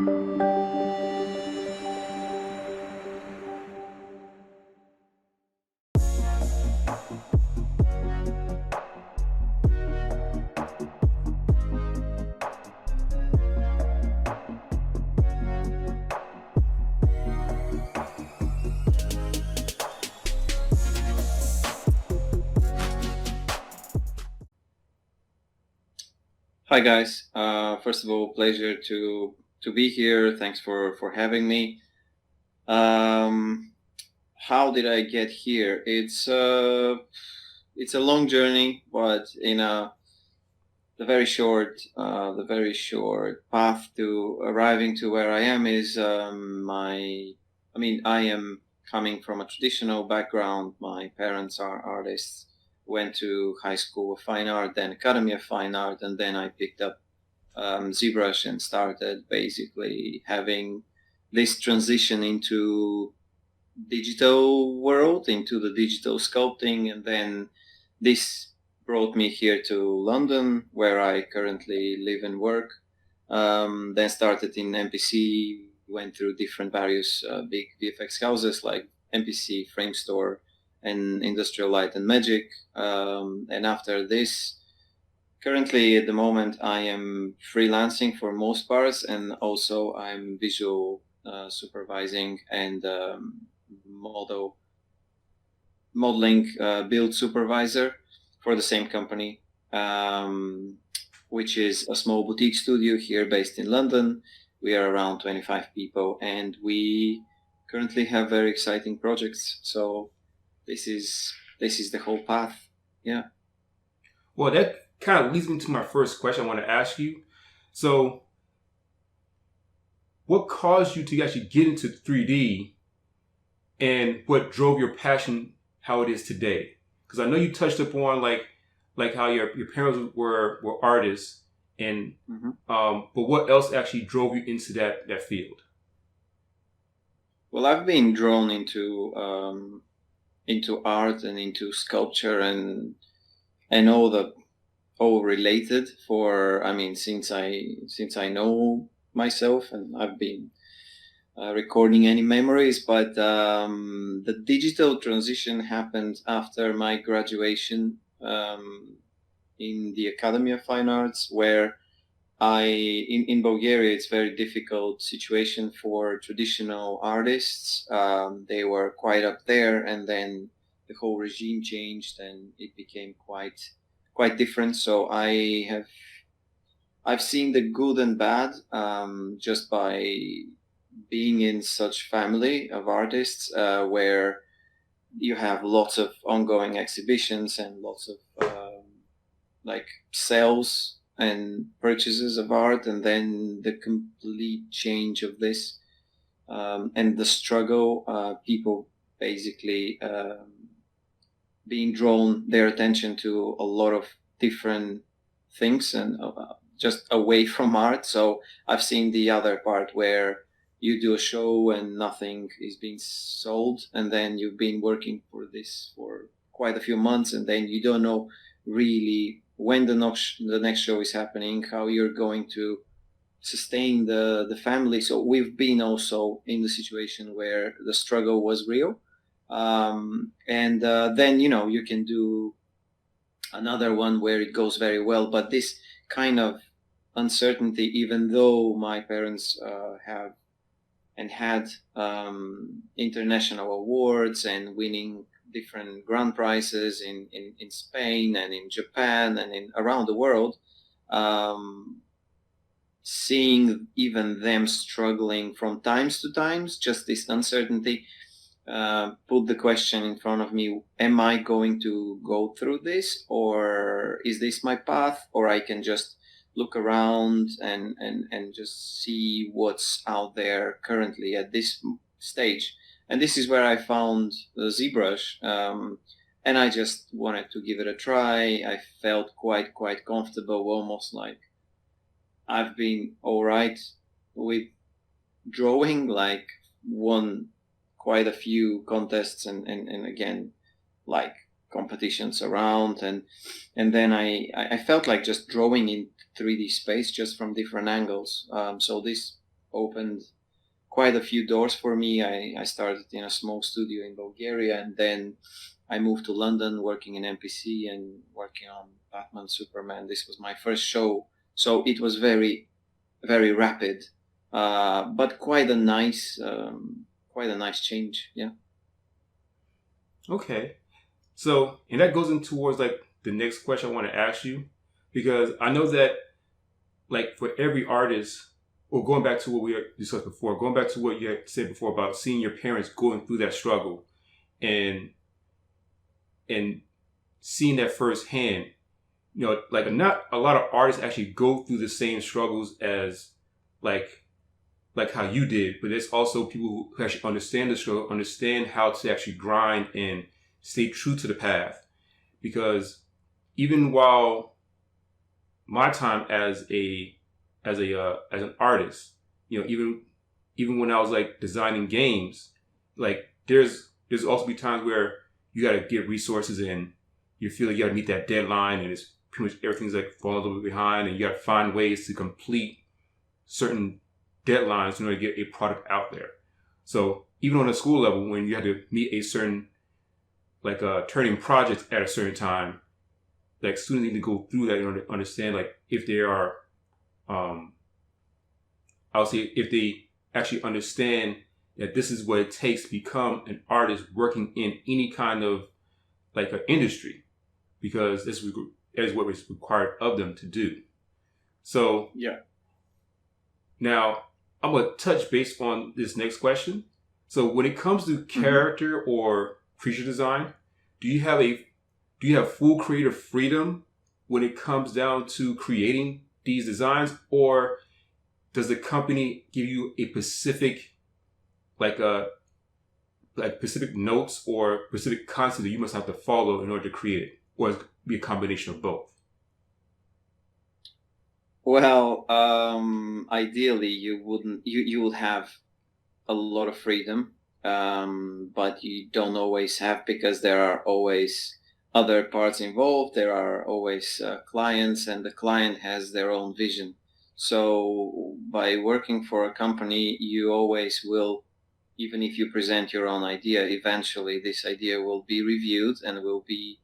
Hi guys. First of all, pleasure to be here. Thanks for having me. Um, how did I get here? It's a long journey, but in the very short path to arriving to where I am is I mean, I am coming from a traditional background. My parents are artists. Went to high school of fine art, then Academy of Fine Art, and then I picked up ZBrush and started basically having this transition into digital world, into the digital sculpting, and then this brought me here to London, where I currently live and work. Then started in MPC, went through different various big VFX houses like MPC, Frame Store, and Industrial Light and Magic. And after this, currently, at the moment, I am freelancing for most parts, and also I'm visual supervising and modeling build supervisor for the same company, which is a small boutique studio here based in London. We are around 25 people, and we currently have very exciting projects. So this is the whole path. Yeah. Well, that kind of leads me to my first question I want to ask you. So, what caused you to actually get into 3D and what drove your passion how it is today? Because I know you touched upon like how your parents were artists, and but what else actually drove you into that field? Well, I've been drawn into art and into sculpture and all related for, I mean, since I know myself, and I've been recording any memories, but the digital transition happened after my graduation in the Academy of Fine Arts, where in Bulgaria, it's very difficult situation for traditional artists. They were quite up there, and then the whole regime changed, and it became quite different. So I've seen the good and bad just by being in such family of artists where you have lots of ongoing exhibitions and lots of like sales and purchases of art, and then the complete change of this and the struggle, people basically being drawn their attention to a lot of different things and just away from art. So I've seen the other part where you do a show and nothing is being sold, and then you've been working for this for quite a few months, and then you don't know really when the next show is happening, how you're going to sustain the family. So we've been also in the situation where the struggle was real, and then you can do another one where it goes very well. But this kind of uncertainty, even though my parents have and had international awards and winning different grand prizes in Spain and in Japan and in around the world, seeing even them struggling from times to times, just this uncertainty put the question in front of me: am I going to go through this, or is this my path, or I can just look around and just see what's out there currently at this stage? And this is where I found the ZBrush, and I just wanted to give it a try. I felt quite comfortable, almost like I've been all right with drawing, like won quite a few contests and again, like competitions around, and then I felt like just drawing in 3D space just from different angles. So this opened quite a few doors for me. I started in a small studio in Bulgaria, and then I moved to London, working in MPC and working on Batman, Superman. This was my first show, so it was very, very rapid, but quite a nice change. Yeah. Okay. So, and that goes in towards like the next question I want to ask you, because I know that like for every artist, or going back to what we had discussed before, going back to what you had said before about seeing your parents going through that struggle and and seeing that firsthand, like not a lot of artists actually go through the same struggles as like how you did, but there's also people who actually understand the struggle, understand how to actually grind and stay true to the path. Because even while my time as an artist, even when I was like designing games, like there's also be times where you got to get resources and you feel like you got to meet that deadline, and it's pretty much everything's like falling a little bit behind, and you got to find ways to complete certain deadlines in order to get a product out there. So even on a school level, when you had to meet a certain turning projects at a certain time, like students need to go through that in order to understand like if they are, I'll say if they actually understand that this is what it takes to become an artist working in any kind of like an industry, because this is what is required of them to do. So Yeah. now I'm going to touch base on this next question. So when it comes to character or creature design, do you have full creative freedom when it comes down to creating these designs, or does the company give you a specific like specific notes or specific concept that you must have to follow in order to create it, or is it be a combination of both? Well, ideally, you will have a lot of freedom, but you don't always have, because there are always other parts involved. There are always clients, and the client has their own vision. So by working for a company, you always will, even if you present your own idea, eventually this idea will be reviewed and will be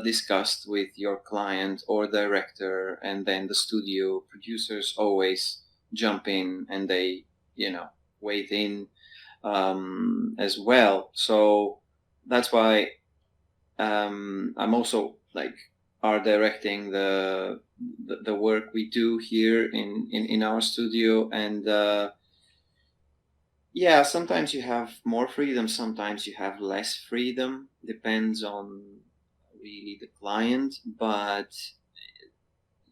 discussed with your client or director, and then the studio producers always jump in and they, weigh in as well. So that's why I'm also like art directing the work we do here in our studio, and yeah, sometimes you have more freedom, sometimes you have less freedom, depends on really the client, but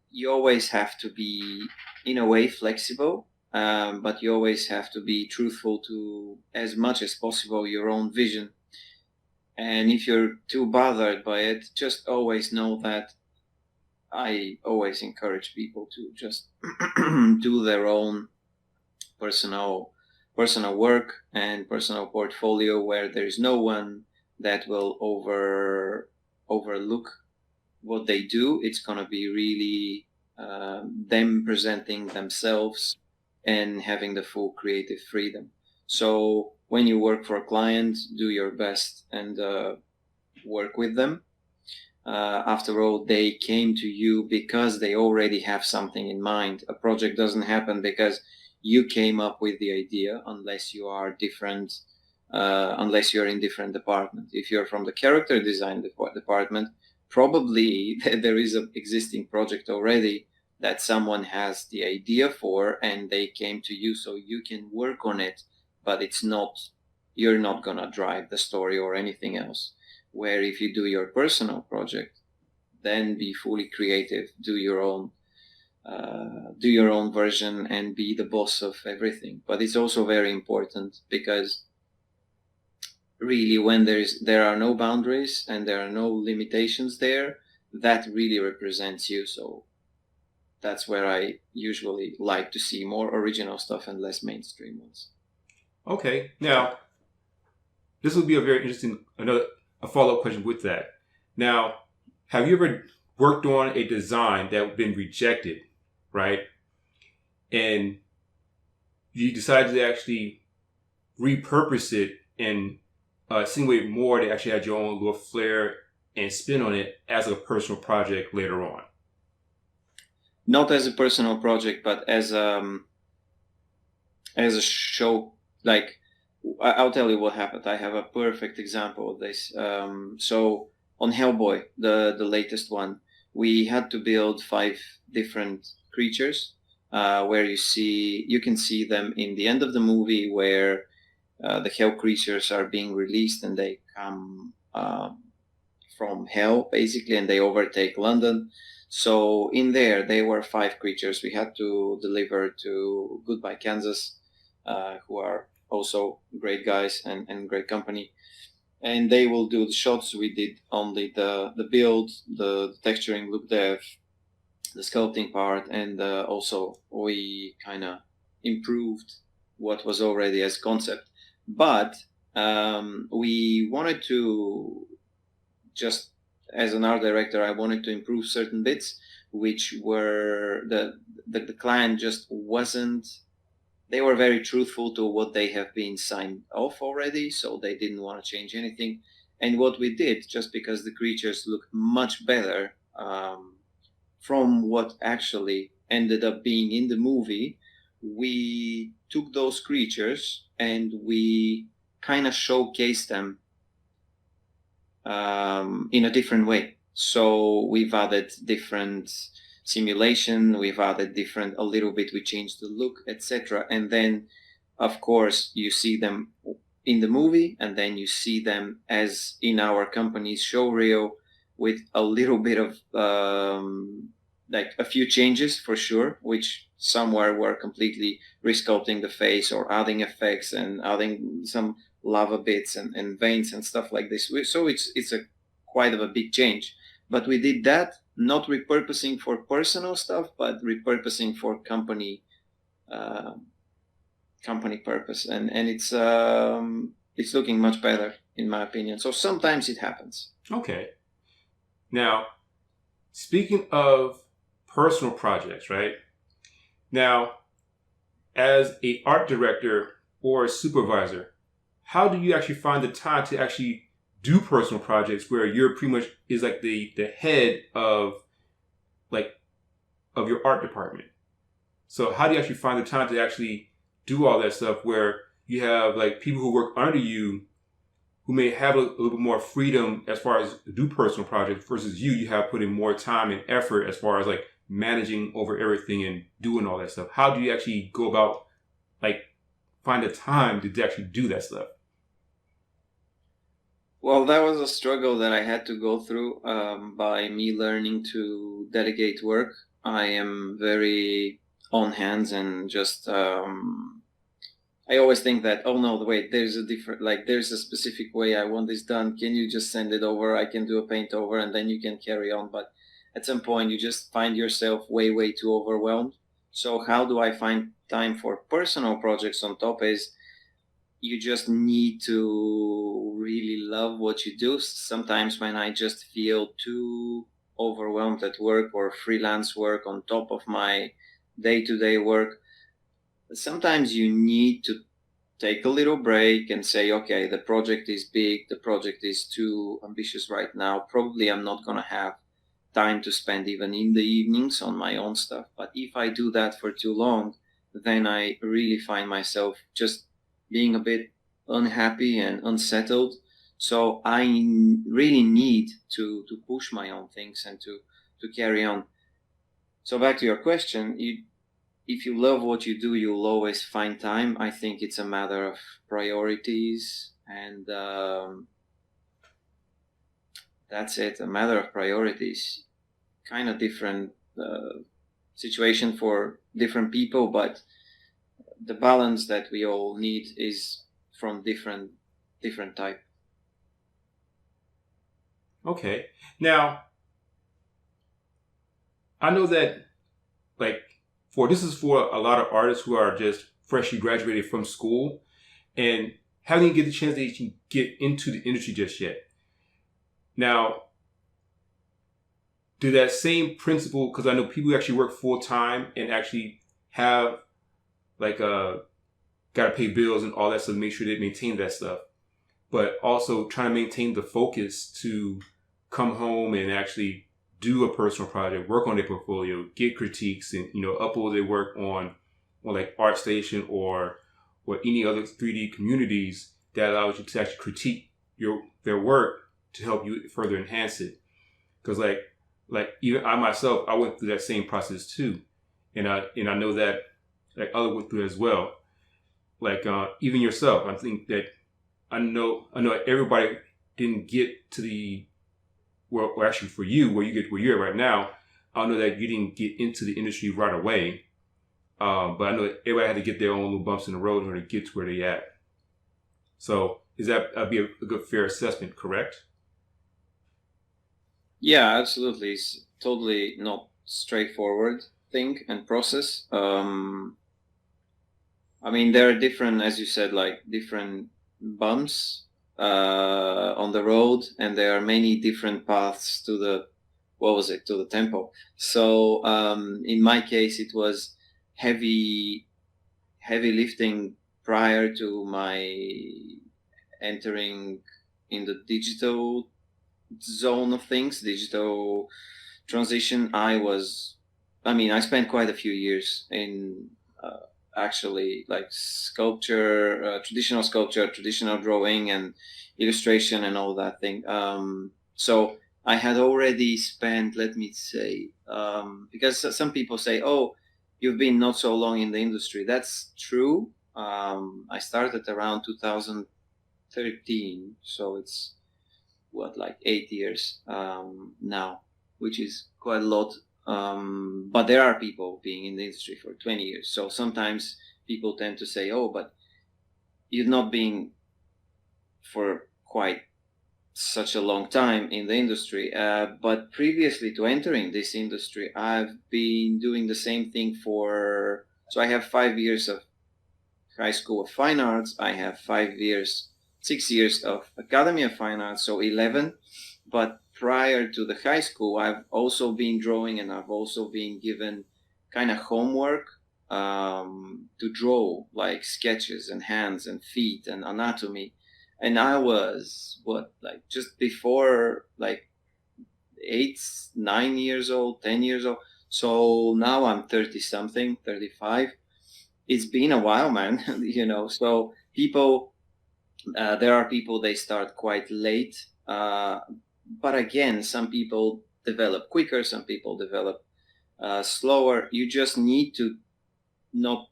you always have to be in a way flexible, but you always have to be truthful to as much as possible your own vision. And if you're too bothered by it, just always know that I always encourage people to just do their own personal personal work and personal portfolio, where there is no one that will overlook what they do. It's going to be really them presenting themselves and having the full creative freedom. So when you work for a client, do your best and work with them. After all, they came to you because they already have something in mind. A project doesn't happen because you came up with the idea, unless you are different, unless you're in different department. If you're from the character design department, probably there is an existing project already that someone has the idea for, and they came to you so you can work on it, but you're not gonna drive the story or anything else. Where if you do your personal project, then be fully creative, do your own version and be the boss of everything. But it's also very important, because really when there are no boundaries and there are no limitations there, that really represents you. So that's where I usually like to see more original stuff and less mainstream ones. Okay, now this will be a very interesting a follow-up question with that. Now, have you ever worked on a design that been rejected, right? And you decided to actually repurpose it and insinuate more to actually add your own little flair and spin on it as a personal project later on? Not as a personal project, but as a show. Like, I'll tell you what happened. I have a perfect example of this. So on Hellboy, the latest one, we had to build 5 different creatures, where you can see them in the end of the movie, where the hell creatures are being released, and they come from hell basically, and they overtake London. So in there, they were 5 creatures we had to deliver to Goodbye Kansas, who are also great guys and great company. And they will do the shots. We did only the build, the texturing, look dev, the sculpting part, and also we kind of improved what was already as concept. But we wanted to, just as an art director, I wanted to improve certain bits, which were the client just wasn't. They were very truthful to what they have been signed off already, so they didn't want to change anything. And what we did, just because the creatures look much better from what actually ended up being in the movie, we took those creatures and we kind of showcased them in a different way. So we've added different simulation, we've added different, a little bit, we changed the look, etc. And then, of course, you see them in the movie, and then you see them as in our company's show reel with a little bit of like a few changes for sure, which somewhere were completely resculpting the face or adding effects and adding some lava bits and veins and stuff like this. So it's a quite of a big change. But we did that not repurposing for personal stuff, but repurposing for uh, company purpose, and it's looking much better in my opinion. So sometimes it happens. Okay. Now, speaking of personal projects, right? Now, as a art director or a supervisor, how do you actually find the time to actually do personal projects where you're pretty much is like the head of like of your art department? So how do you actually find the time to actually do all that stuff where you have like people who work under you who may have a little bit more freedom as far as do personal projects versus you have put in more time and effort as far as like managing over everything and doing all that stuff? How do you actually go about like find the time to actually do that stuff? Well, that was a struggle that I had to go through by me learning to delegate work. I am very on hands and just I always think that, oh no, wait, there's a different, like there's a specific way I want this done. Can you just send it over? I can do a paint over and then you can carry on. But at some point you just find yourself way too overwhelmed. So how do I find time for personal projects on top is you just need to really love what you do. Sometimes when I just feel too overwhelmed at work or freelance work on top of my day-to-day work, sometimes you need to take a little break and say, okay, the project is big, the project is too ambitious right now. Probably I'm not going to have time to spend even in the evenings on my own stuff. But if I do that for too long, then I really find myself just being a bit unhappy and unsettled. So I really need to push my own things and to carry on. So back to your question, if you love what you do, you'll always find time. I think it's a matter of priorities, and that's it. A matter of priorities. Kind of different situation for different people, but the balance that we all need is from different type. Okay. Now, I know that like this is for a lot of artists who are just freshly graduated from school and haven't get the chance to actually get into the industry just yet. Now, do that same principle, because I know people who actually work full time and actually have like got to pay bills and all that stuff, make sure they maintain that stuff. But also trying to maintain the focus to come home and actually do a personal project, work on their portfolio, get critiques, and upload their work on like ArtStation or any other 3D communities that allows you to actually critique their work to help you further enhance it. Because like even I myself, I went through that same process too, and I know that like others went through it as well. Like even yourself, I think that I know everybody didn't get to the well actually for you where you're at right now. I know that you didn't get into the industry right away, but I know that everybody had to get their own little bumps in the road in order to get to where they at. So is that be a good fair assessment? Correct? Yeah, absolutely. It's totally not straightforward thing and process. I mean, there are different, as you said, like different bumps on the road, and there are many different paths to the to the tempo. So in my case, it was heavy lifting prior to my entering in the digital zone of things, digital transition. I spent quite a few years in actually like sculpture, traditional sculpture, traditional drawing and illustration and all that thing. So I had already spent, let me say, because some people say, oh, you've been not so long in the industry. That's true. I started around 2013, so it's like 8 years now, which is quite a lot. But there are people being in the industry for 20 years. So sometimes people tend to say, oh, but you've not been for quite such a long time in the industry. But previously to entering this industry, I've been doing the same thing so I have 5 years of High School of Fine Arts. I have 6 years of Academy of Fine Arts, so 11. But prior to the high school, I've also been drawing, and I've also been given kind of homework to draw, like sketches and hands and feet and anatomy. And I was just before 8, 9 years old, 10 years old. So now I'm 30 something, 35. It's been a while, man. So there are people, they start quite late. But again, some people develop quicker, some people develop slower. You just need to not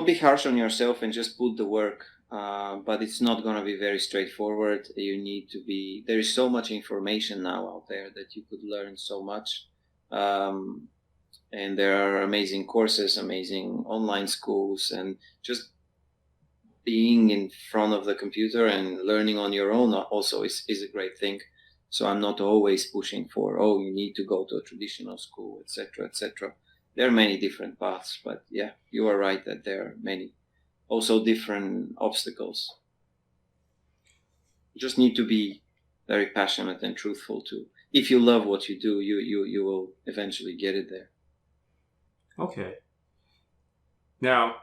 be harsh on yourself and just put the work. But it's not going to be very straightforward. There is so much information now out there that you could learn so much. And there are amazing courses, amazing online schools, and just being in front of the computer and learning on your own also is a great thing. So I'm not always pushing for, oh, you need to go to a traditional school, etc., etc. There are many different paths, but yeah, you are right that there are many also different obstacles. You just need to be very passionate and truthful too. If you love what you do, you will eventually get it there. Okay. Now,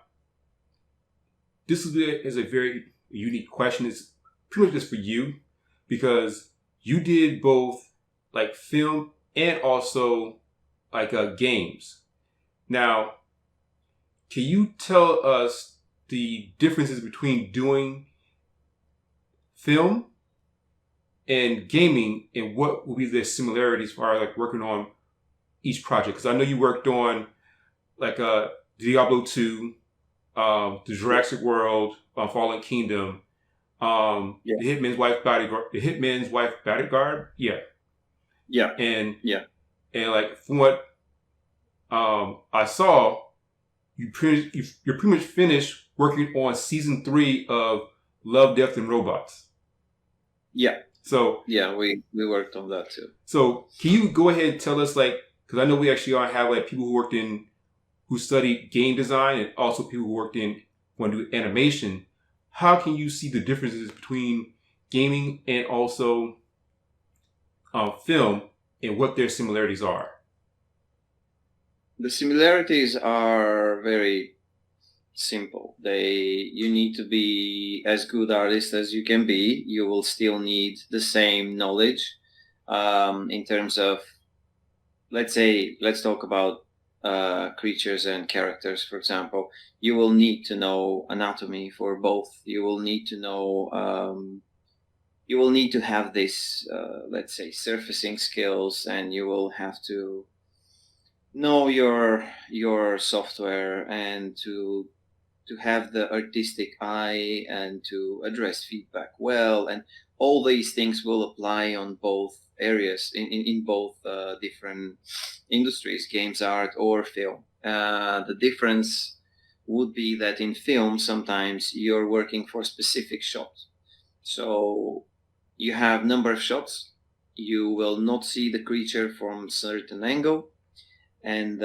this is a very unique question. It's pretty much just for you because you did both like film and also like games. Now, can you tell us the differences between doing film and gaming and what will be the similarities as far as like working on each project? Because I know you worked on like Diablo 2, the Jurassic World, Fallen Kingdom, the Hitman's Wife Bodyguard. Yeah. And like from what I saw, you're pretty much finished working on season 3 of Love, Death, and Robots. Yeah. So yeah, we worked on that too. So can you go ahead and tell us, like, because I know we actually have like people who studied game design and also people who want to do animation. How can you see the differences between gaming and also film and what their similarities are? The similarities are very simple. You need to be as good artist as you can be. You will still need the same knowledge in terms of, let's talk about creatures and characters, for example. You will need to know anatomy for both. You will need to know, you will need to have this, let's say, surfacing skills, and you will have to know your software, and to have the artistic eye, and to address feedback well, and all these things will apply on both areas, in both different industries, games, art, or film. The difference would be that in film sometimes you're working for specific shots, so you have number of shots, you will not see the creature from certain angle, and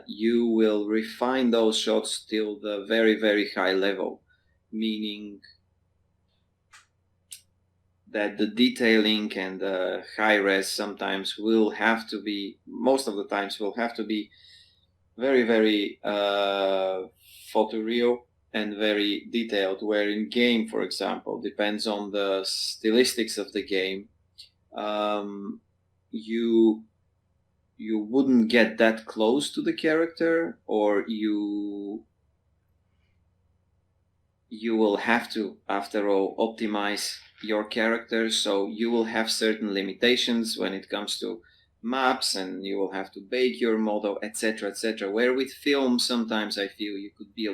you will refine those shots till the very, very high level, meaning that the detailing and the high res sometimes will have to be, most of the times will have to be very, very photoreal and very detailed, where in game, for example, depends on the stylistics of the game, um, you you wouldn't get that close to the character, or you will have to, after all, optimize your character, so you will have certain limitations when it comes to maps, and you will have to bake your model, etc., etc. Where with film sometimes I feel you could be a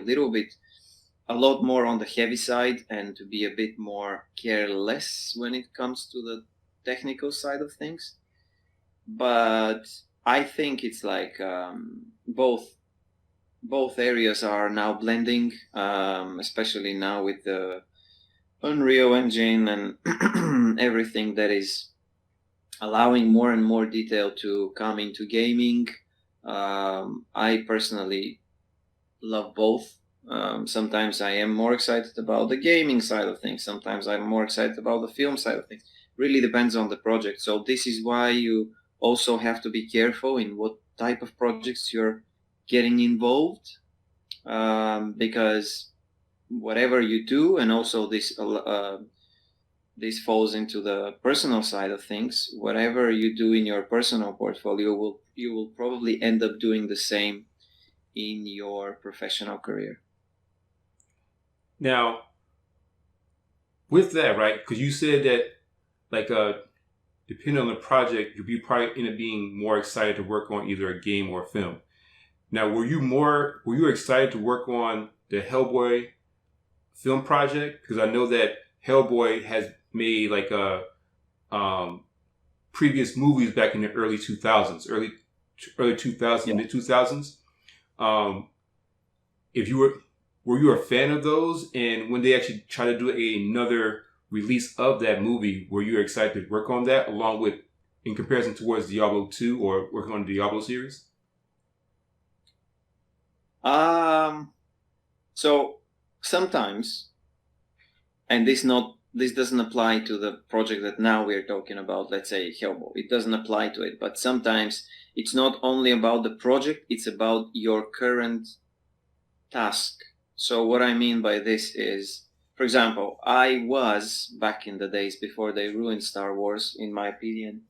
lot more on the heavy side, and to be a bit more careless when it comes to the technical side of things. But I think it's like, both areas are now blending, especially now with the Unreal Engine and everything that is allowing more and more detail to come into gaming. I personally love both. Sometimes I am more excited about the gaming side of things. Sometimes I'm more excited about the film side of things. Really depends on the project. So this is why you also have to be careful in what type of projects you're getting involved, because whatever you do, and also this falls into the personal side of things. Whatever you do in your personal portfolio, you will probably end up doing the same in your professional career. Now, with that, right? Because you said that, like, depending on the project, you'll be probably end up being more excited to work on either a game or a film. Now, were you excited to work on the Hellboy film project? Because I know that Hellboy has made like a previous movies back in the early 2000s, early 2000s, Yeah. mid 2000s. Um, if you were you a fan of those? And when they actually try to do another release of that movie, were you excited to work on that along with, in comparison towards Diablo 2 or working on the Diablo series? Um. So sometimes, and this doesn't apply to the project that now we're talking about. Let's say Hellboy. It doesn't apply to it. But sometimes it's not only about the project; it's about your current task. So what I mean by this is, for example, I was, back in the days before they ruined Star Wars, in my opinion,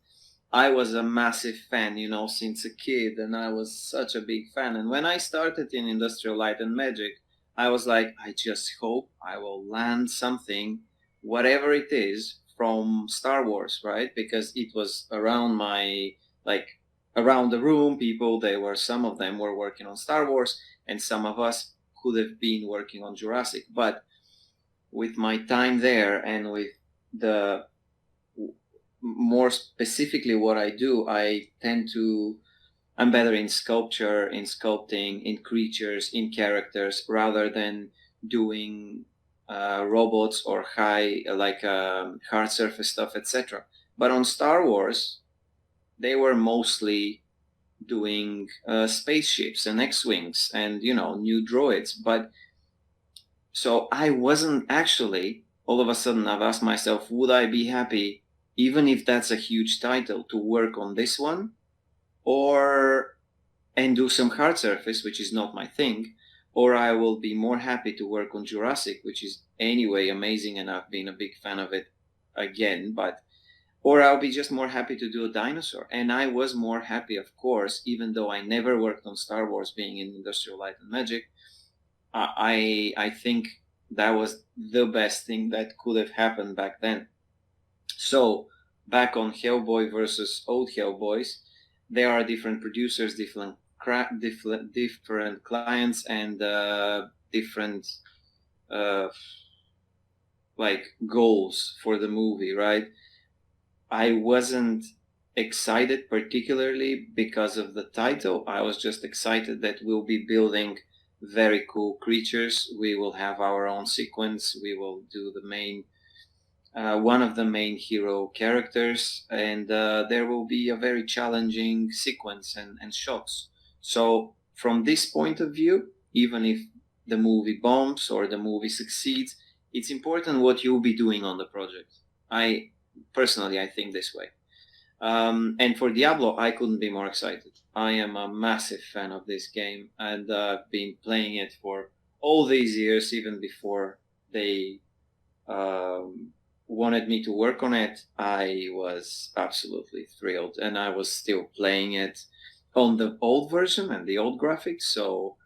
I was a massive fan, since a kid, and I was such a big fan. And when I started in Industrial Light and Magic, I was like, I just hope I will land something, whatever it is, from Star Wars, right? Because it was around like, around the room, people, some of them were working on Star Wars, and some of us could have been working on Jurassic. But with my time there, and with the more specifically what I do, I'm better in sculpture, in sculpting, in creatures, in characters, rather than doing robots or hard surface stuff, etc. But on Star Wars, they were mostly doing spaceships and X-wings and new droids. But so I wasn't actually, all of a sudden I've asked myself, would I be happy, even if that's a huge title, to work on this one? Or and do some hard surface, which is not my thing, or I will be more happy to work on Jurassic, which is anyway amazing, and I've been a big fan of it again. But or I'll be just more happy to do a dinosaur. And I was more happy, of course, even though I never worked on Star Wars, being in Industrial Light and Magic. I think that was the best thing that could have happened back then. So back on Hellboy versus old Hellboys, there are different producers, different clients, and different uh, like goals for the movie, right? I wasn't excited particularly because of the title. I was just excited that we'll be building very cool creatures. We will have our own sequence. We will do the main one of the main hero characters, and there will be a very challenging sequence and shots. So, from this point of view, even if the movie bombs or the movie succeeds, it's important what you'll be doing on the project. I personally, I think this way. And for Diablo, I couldn't be more excited. I am a massive fan of this game, and I've been playing it for all these years, even before they um, wanted me to work on it. I was absolutely thrilled, and I was still playing it on the old version and the old graphics. So,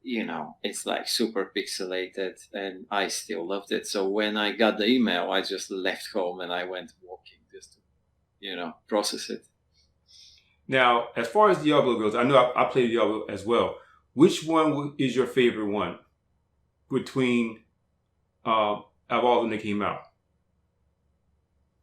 it's like super pixelated, and I still loved it. So when I got the email, I just left home and I went walking just to, process it. Now, as far as Diablo goes, I know I played Diablo as well. Which one is your favorite one between out of all of them that came out?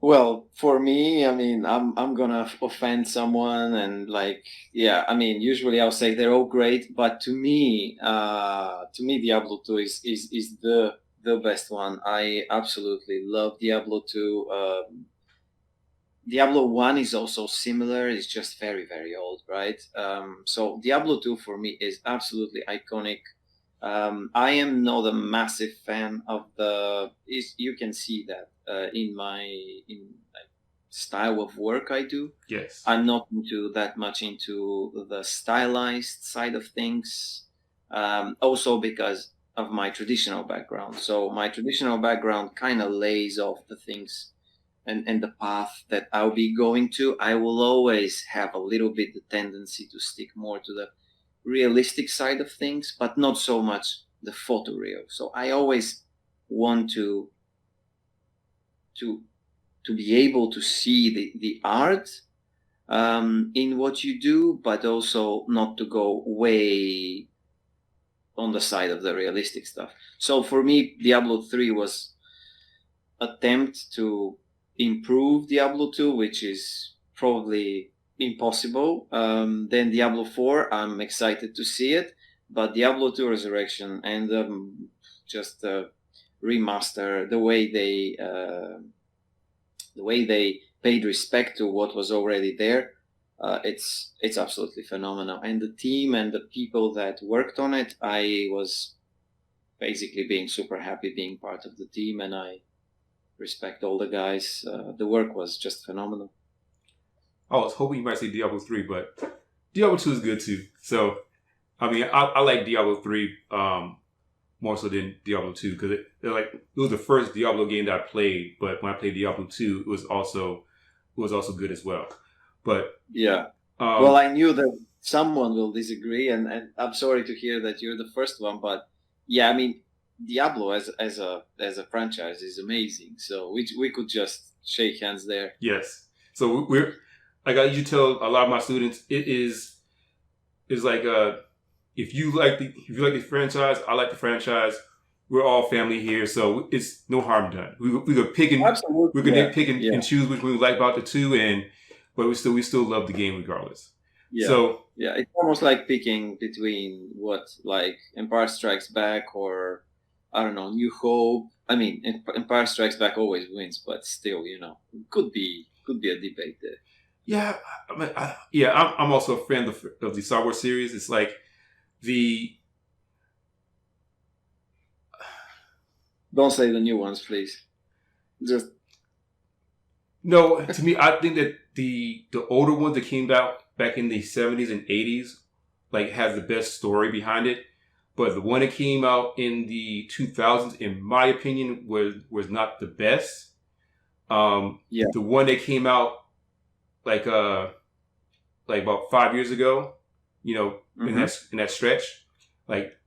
Well, for me, I mean, I'm gonna offend someone, and like, yeah, I mean, usually I'll say they're all great, but to me, Diablo 2 is the best one. I absolutely love Diablo 2. Diablo 1 is also similar. It's just very, very old, right? So Diablo 2 for me is absolutely iconic. I am not a massive fan of you can see that in my like, style of work I do. Yes. I'm not that much into the stylized side of things. Also because of my traditional background. So my traditional background kind of lays off the things and the path that I'll be going to. I will always have a little bit the tendency to stick more to the realistic side of things, but not so much the photoreal. So I always want to to be able to see the art in what you do, but also not to go way on the side of the realistic stuff. So for me, Diablo 3 was attempt to improve Diablo 2, which is probably impossible. Then Diablo 4, I'm excited to see it, but Diablo 2 Resurrection and just remaster, the way they paid respect to what was already there, it's absolutely phenomenal. And the team and the people that worked on it, I was basically being super happy being part of the team, and I respect all the guys. The work was just phenomenal. I was hoping you might say Diablo 3, but Diablo 2 is good too. So, I mean, I like Diablo 3 more so than Diablo 2 because it was the first Diablo game that I played. But when I played Diablo 2, it was also good as well. But yeah, well, I knew that someone will disagree, and I'm sorry to hear that you're the first one. But yeah, I mean, Diablo as a franchise is amazing. So we could just shake hands there. Yes. So we're like I usually tell a lot of my students, it's like if you like the franchise, I like the franchise. We're all family here, so it's no harm done. We could pick and Absolutely, we could pick and choose which one we like about the two, but we still love the game regardless. Yeah. So yeah, it's almost like picking between what like Empire Strikes Back or I don't know, New Hope. I mean, Empire Strikes Back always wins, but still, it could be a debate there. yeah, I'm also a fan of the Star Wars series. It's like the Don't say the new ones, please. Just no. To me, I think that the older ones that came out back in the 70s and 80s like has the best story behind it. But the one that came out in the 2000s, in my opinion, was not the best. Yeah. The one that came out like like about 5 years ago, you know, Hmm. in that stretch, like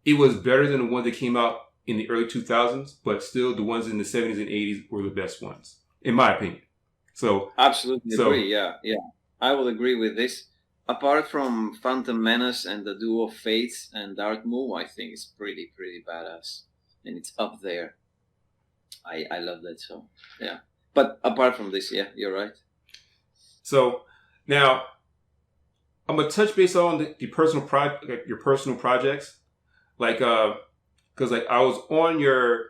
it was better than the ones that came out in the early 2000s, but still the ones in the 70s and 80s were the best ones, in my opinion. So, Absolutely so agree. Yeah, yeah. I will agree with this. Apart from Phantom Menace and the Duel of Fates and Dark Move, I think it's pretty badass, and it's up there. I love that. So yeah. But apart from this, yeah, you're right. so now I'm gonna touch base on the personal like your personal projects, like because like I was on your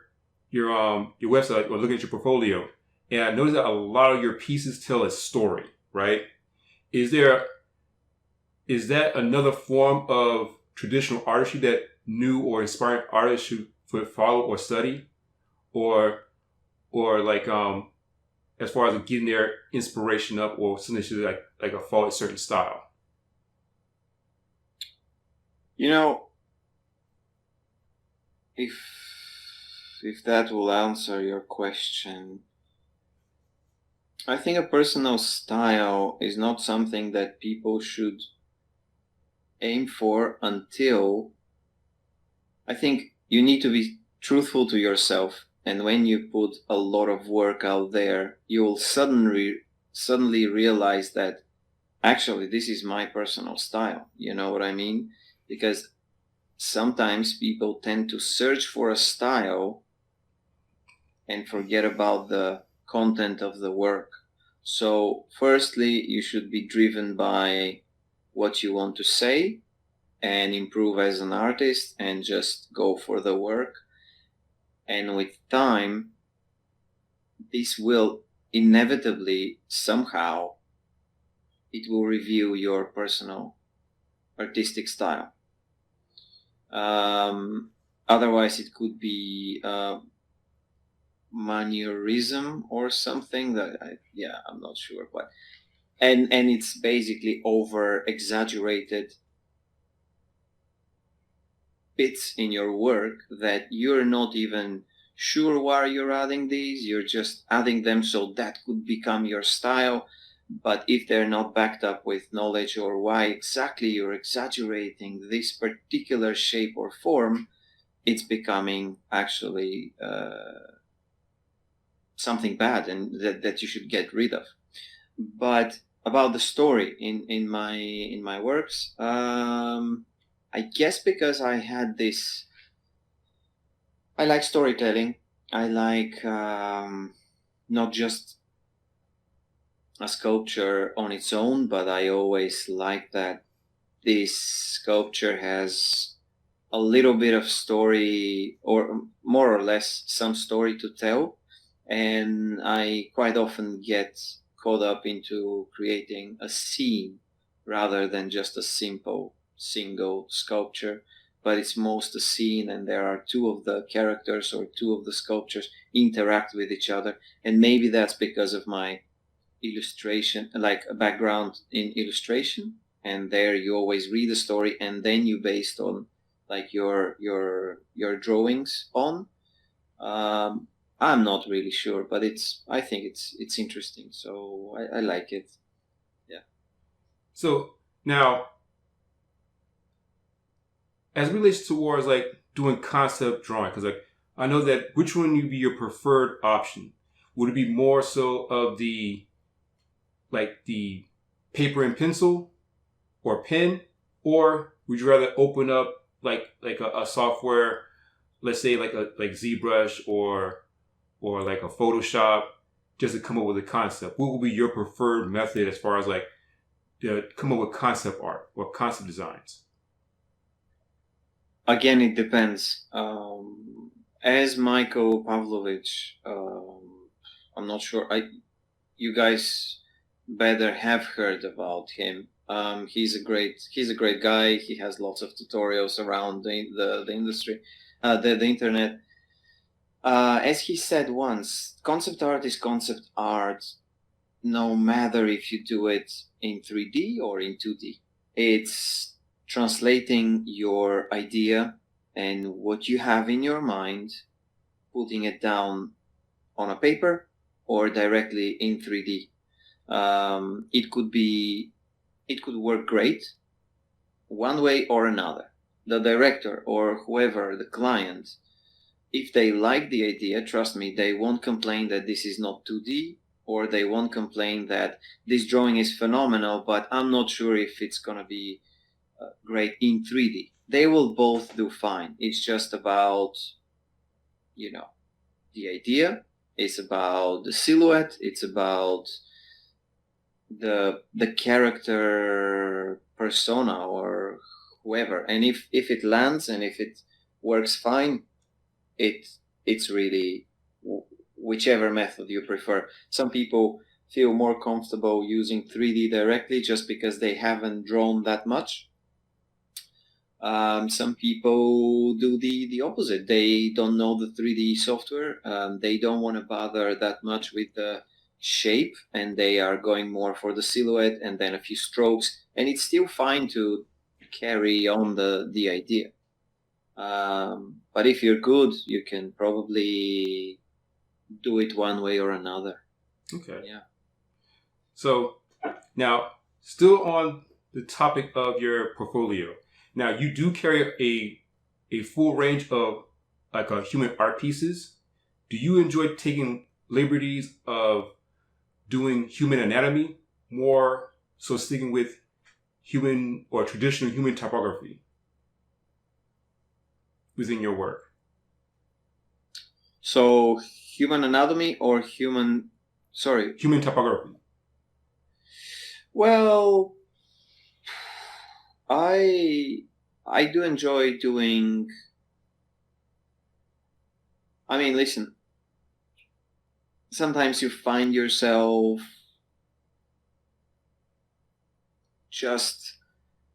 website or looking at your portfolio, and I noticed that a lot of your pieces tell a story, right? Is there is that another form of traditional artistry that new or inspiring artists should follow or study, or like as far as getting their inspiration up, or something should like a follow a certain style? You know, if that will answer your question, I think a personal style is not something that people should aim for until I think you need to be truthful to yourself. And when you put a lot of work out there, you will suddenly realize that actually this is my personal style. You know what I mean? Because sometimes people tend to search for a style and forget about the content of the work. So, firstly, you should be driven by what you want to say and improve as an artist and just go for the work. And with time, this will inevitably, somehow, it will reveal your personal artistic style. Um, Otherwise, it could be mannerism or something that yeah, I'm not sure, but and it's basically over exaggerated bits in your work that you're not even sure why you're adding these. You're just adding them so that could become your style. But if they're not backed up with knowledge or why exactly you're exaggerating this particular shape or form, it's becoming actually something bad and that you should get rid of. But about the story in my works, I guess because I had this I like storytelling. I like not just a sculpture on its own, but I always like that this sculpture has a little bit of story, or more or less some story to tell. And I quite often get caught up into creating a scene rather than just a simple single sculpture. But it's most a scene, and there are two of the characters or two of the sculptures interact with each other. And maybe that's because of my illustration, like a background in illustration. And there you always read the story, and then you based on like your drawings on. Um, I'm not really sure, but I think it's interesting, so I like it. Yeah. So now, as it relates towards like doing concept drawing, because like I know that which one would be your preferred option? Would it be more so of the paper and pencil or pen, or would you rather open up like a software, let's say like ZBrush or like a Photoshop, just to come up with a concept? What would be your preferred method as far as like to come up with concept art or concept designs? Again, it depends. As Michael Pavlovich, I'm not sure. You guys better have heard about him. He's a great guy. He has lots of tutorials around the industry, the internet. As he said once, concept art is concept art, no matter if you do it in 3D or in 2D. It's translating your idea and what you have in your mind, putting it down on a paper or directly in 3D. It could work great one way or another. The director or whoever, the client, if they like the idea, trust me, they won't complain that this is not 2D, or they won't complain that this drawing is phenomenal, but I'm not sure if it's going to be great in 3D. They will both do fine. It's just about, the idea. It's about the silhouette. It's about the character persona or whoever. And if it lands and if it works fine, it's really whichever method you prefer. Some people feel more comfortable using 3D directly just because they haven't drawn that much. Some people do the opposite. They don't know the 3D software. They don't want to bother that much with the shape, and they are going more for the silhouette and then a few strokes. And it's still fine to carry on the idea. But if you're good, you can probably do it one way or another. Okay. Yeah. So now, still on the topic of your portfolio. Now, you do carry a full range of like human art pieces. Do you enjoy taking liberties of doing human anatomy, more so sticking with human or traditional human typography within your work? So human anatomy or human typography. Well, I do enjoy doing. I mean, listen. Sometimes you find yourself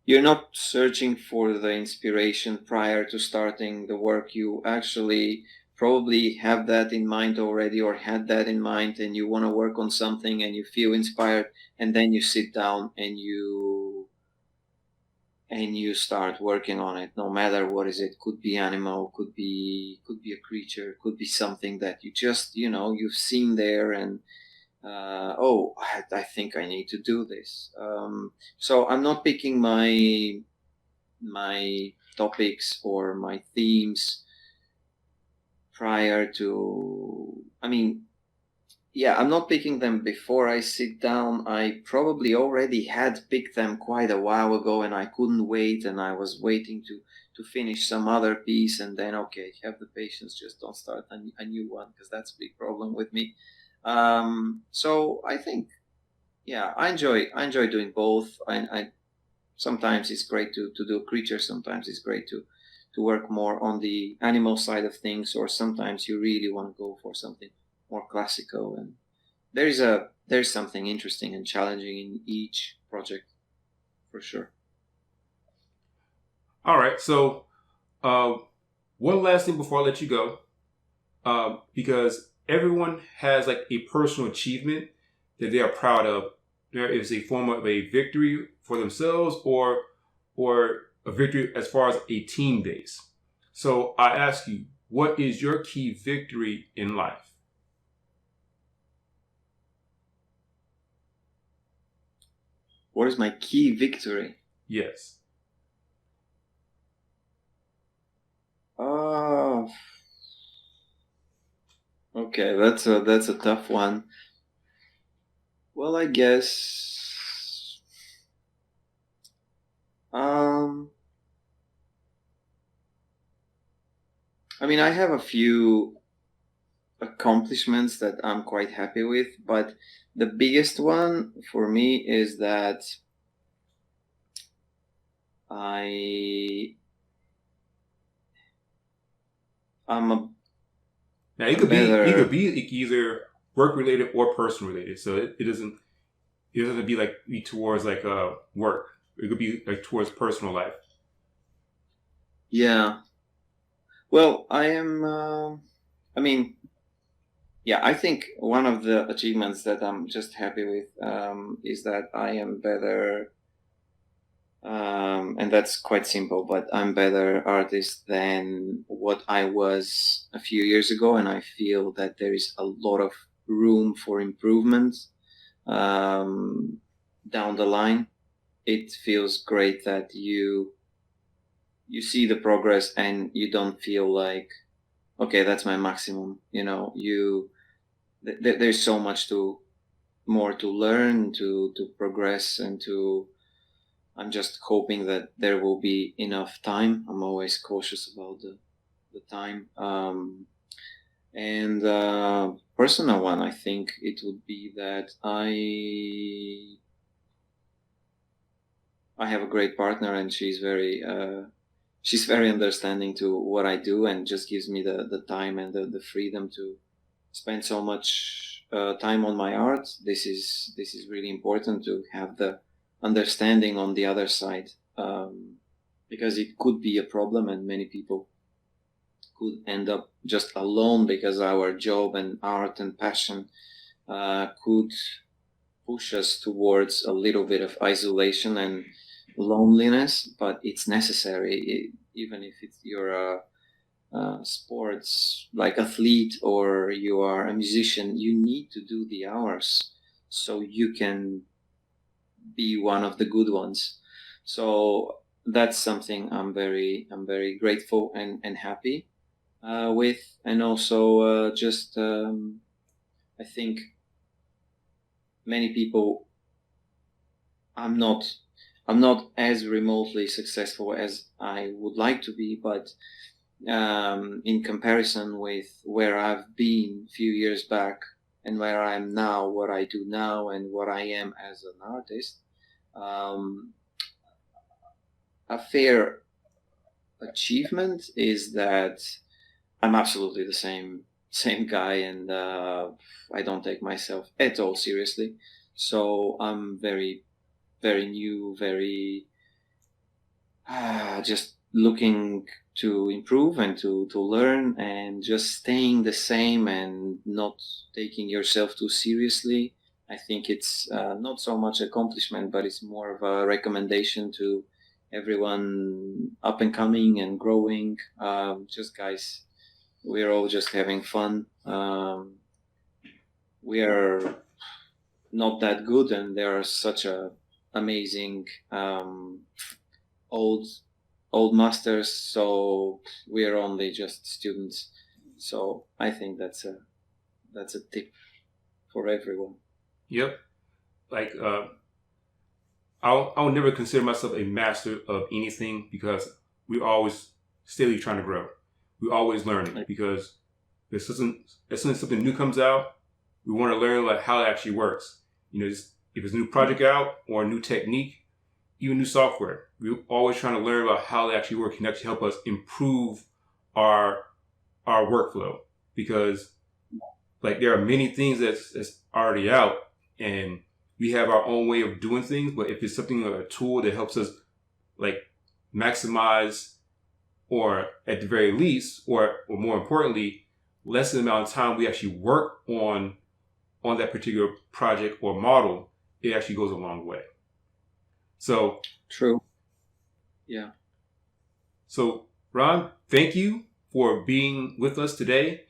you're not searching for the inspiration prior to starting the work. You actually probably have that in mind already or had that in mind, and you want to work on something and you feel inspired, and then you sit down and you start working on it. No matter what is it, could be animal, could be a creature, could be something that you just you've seen there, and I think I need to do this. So I'm not picking my topics or my themes prior to. I'm not picking them before I sit down. I probably already had picked them quite a while ago, and I couldn't wait, and I was waiting to finish some other piece, and then have the patience, just don't start a new one, because that's a big problem with me. So I think, I enjoy doing both. I sometimes it's great to do creatures. Sometimes it's great to work more on the animal side of things, or sometimes you really want to go for something more classical. And there's something interesting and challenging in each project, for sure. All right. So one last thing before I let you go, because everyone has like a personal achievement that they are proud of. There is a form of a victory for themselves or a victory as far as a team base. So I ask you, what is your key victory in life? What is my key victory? Yes. Okay, that's a tough one. Well, I guess I have a few accomplishments that I'm quite happy with, but the biggest one for me is that I'm a Now it could be either work related or personal related. So it doesn't be like be towards like work. It could be like towards personal life. Yeah. Well, I am. I think one of the achievements that I'm just happy with is that I am better And that's quite simple, but I'm better artist than what I was a few years ago, and I feel that there is a lot of room for improvement um, down the line. It feels great that you see the progress and you don't feel like, okay, that's my maximum. There's so much to more to learn, to progress, and to I'm just hoping that there will be enough time. I'm always cautious about the time. And personal one, I think it would be that I have a great partner, and she's very understanding to what I do, and just gives me the time and the freedom to spend so much time on my art. This is really important to have the understanding on the other side, because it could be a problem, and many people could end up just alone because our job and art and passion could push us towards a little bit of isolation and loneliness. But it's necessary, even if you're a sports like athlete or you are a musician, you need to do the hours so you can be one of the good ones. So that's something I'm very grateful and happy with. And also just I think many people, i'm not I'm not as remotely successful as I would like to be, but in comparison with where I've been a few years back and where I am now, what I do now, and what I am as an artist, um, a fair achievement is that I'm absolutely the same guy, and I don't take myself at all seriously. So I'm very very new, very just looking to improve and to learn, and just staying the same and not taking yourself too seriously. I think it's not so much accomplishment, but it's more of a recommendation to everyone up and coming and growing. Just guys, we're all just having fun. We are not that good, and there are such a amazing old old masters, so we are only just students. So I think that's a tip for everyone. Yep. Like I'll never consider myself a master of anything because we're always steadily trying to grow. We're always learning Like, because as soon as something new comes out, we want to learn like how it actually works. Just, if it's a new project out or a new technique, even new software, we're always trying to learn about how it actually works and actually help us improve our our workflow because like there are many things that's already out and we have our own way of doing things, but if it's something like a tool that helps us like maximize or at the very least or more importantly lessen the amount of time we actually work on that particular project or model, it actually goes a long way. So true. Yeah. so Ron, thank you for being with us today.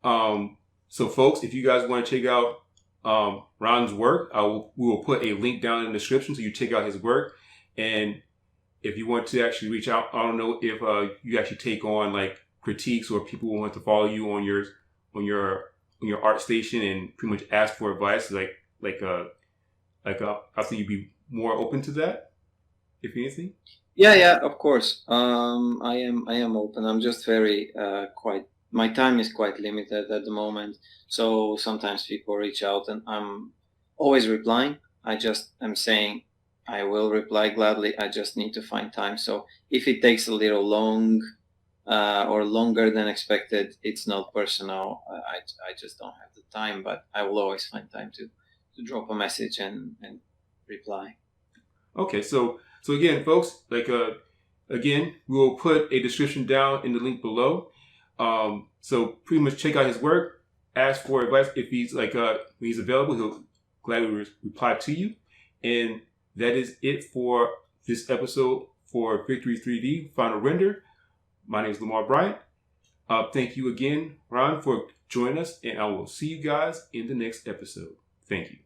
So folks, if you guys want to check out Ron's work, we will put a link down in the description so you check out his work. And if you want to actually reach out, I don't know if you actually take on like critiques or people want to follow you on your on your art station and pretty much ask for advice, I think you'd be more open to that, if anything. Yeah, yeah, of course. I am open. I'm just very quite. My time is quite limited at the moment, so sometimes people reach out, and I'm always replying. I just am saying I will reply gladly. I just need to find time. So if it takes a little long or longer than expected, it's not personal. I just don't have the time, but I will always find time to drop a message and reply. Okay, so again, folks, again, we will put a description down in the link below. So pretty much check out his work, ask for advice if he's when he's available, he'll gladly reply to you. And that is it for this episode for Victory 3D Final Render. My name is Lamar Bryant. Thank you again, Ron, for joining us, and I will see you guys in the next episode. Thank you.